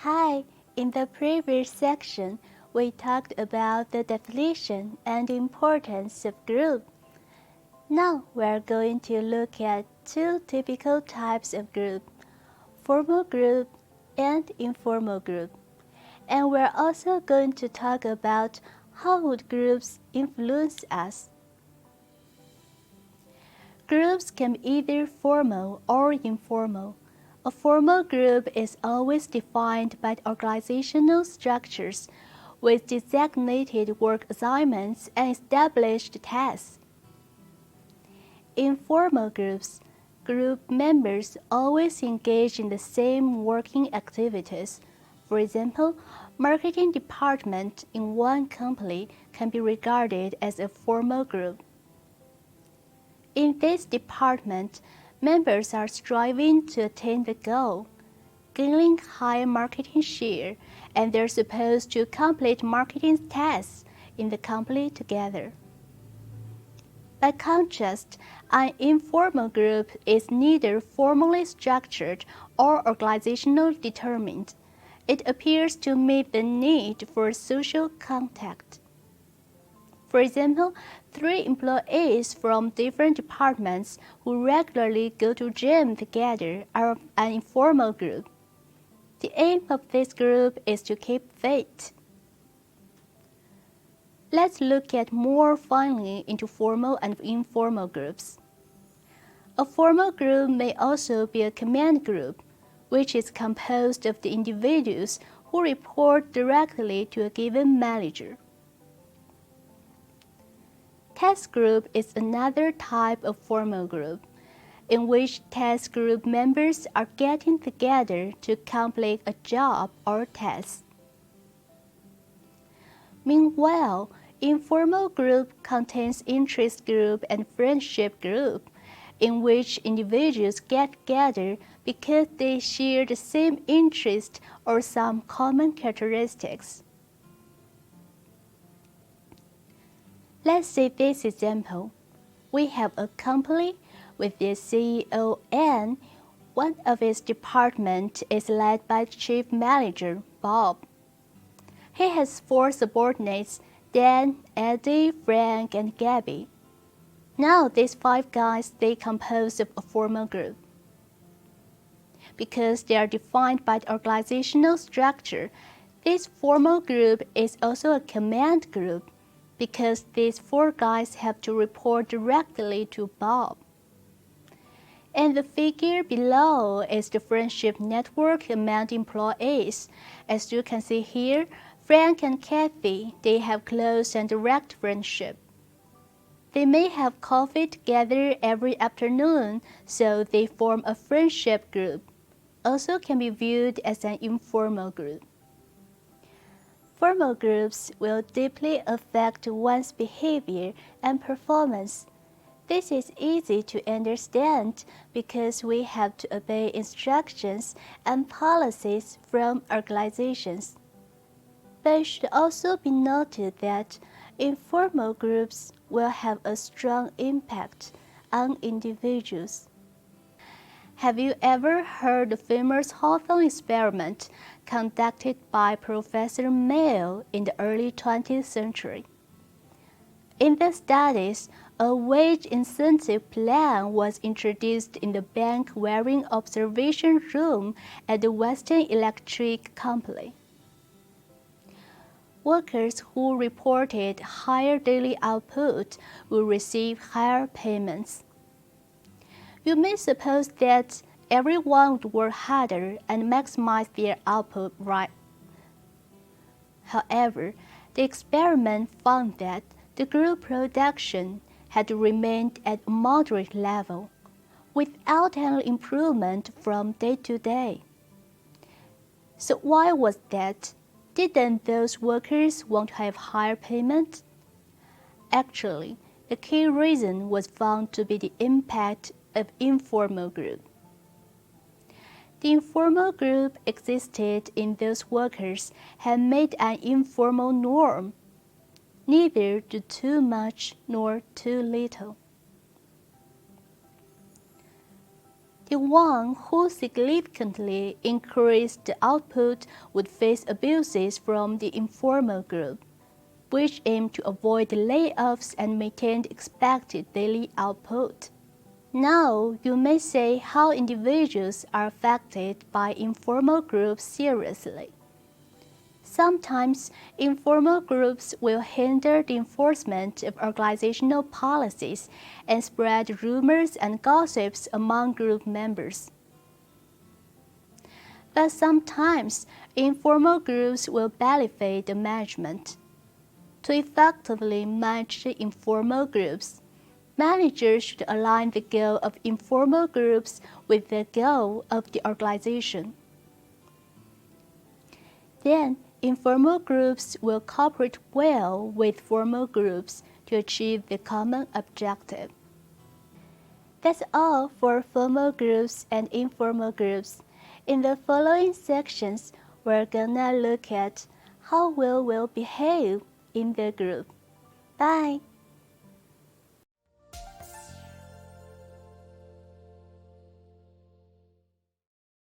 Hi, in the previous section, we talked about the definition and importance of group. Now we're going to look at two typical types of group, formal group and informal group. And we're also going to talk about how would groups influence us. Groups can be either formal or informal. A formal group is always defined by organizational structures with designated work assignments and established tasks. In formal groups, group members always engage in the same working activities. For example, marketing department in one company can be regarded as a formal group. In this department, members are striving to attain the goal, gaining high marketing share, and they're supposed to complete marketing tasks in the company together. By contrast, an informal group is neither formally structured or organizationally determined. It appears to meet the need for social contact. For example, 3 employees from different departments who regularly go to gym together are an informal group. The aim of this group is to keep fit. Let's look at more finely into formal and informal groups. A formal group may also be a command group, which is composed of the individuals who report directly to a given manager. Task group is another type of formal group, in which task group members are getting together to complete a job or task. Meanwhile, informal group contains interest group and friendship group, in which individuals get together because they share the same interest or some common characteristics. Let's say this example. We have a company with the CEO and one of its departments is led by the chief manager, Bob. He has 4 subordinates, Dan, Eddie, Frank, and Gabby. Now these 5 guys, they compose of a formal group. Because they are defined by the organizational structure, this formal group is also a command group because these 4 guys have to report directly to Bob. And the figure below is the friendship network among employees. As you can see here, Frank and Kathy, they have close and direct friendship. They may have coffee together every afternoon, so they form a friendship group. Also can be viewed as an informal group. Formal groups will deeply affect one's behavior and performance. This is easy to understand because we have to obey instructions and policies from organizations. But it should also be noted that informal groups will have a strong impact on individuals. Have you ever heard the famous Hawthorne experiment conducted by Professor Mayo in the early 20th century? In the studies, a wage incentive plan was introduced in the bank wearing observation room at the Western Electric Company. Workers who reported higher daily output will receive higher payments. You may suppose that everyone would work harder and maximize their output, right? However, the experiment found that the group production had remained at a moderate level, without any improvement from day to day. So why was that? Didn't those workers want to have higher payment? Actually, the key reason was found to be the impact of informal group. The informal group existed in those workers had made an informal norm, neither do too much nor too little. The one who significantly increased the output would face abuses from the informal group, which aimed to avoid layoffs and maintain the expected daily output. Now, you may say how individuals are affected by informal groups seriously. Sometimes, informal groups will hinder the enforcement of organizational policies and spread rumors and gossips among group members. But sometimes, informal groups will benefit the management. To effectively manage the informal groups, managers should align the goal of informal groups with the goal of the organization. Then, informal groups will cooperate well with formal groups to achieve the common objective. That's all for formal groups and informal groups. In the following sections, we're gonna look at how we will behave in the group. Bye!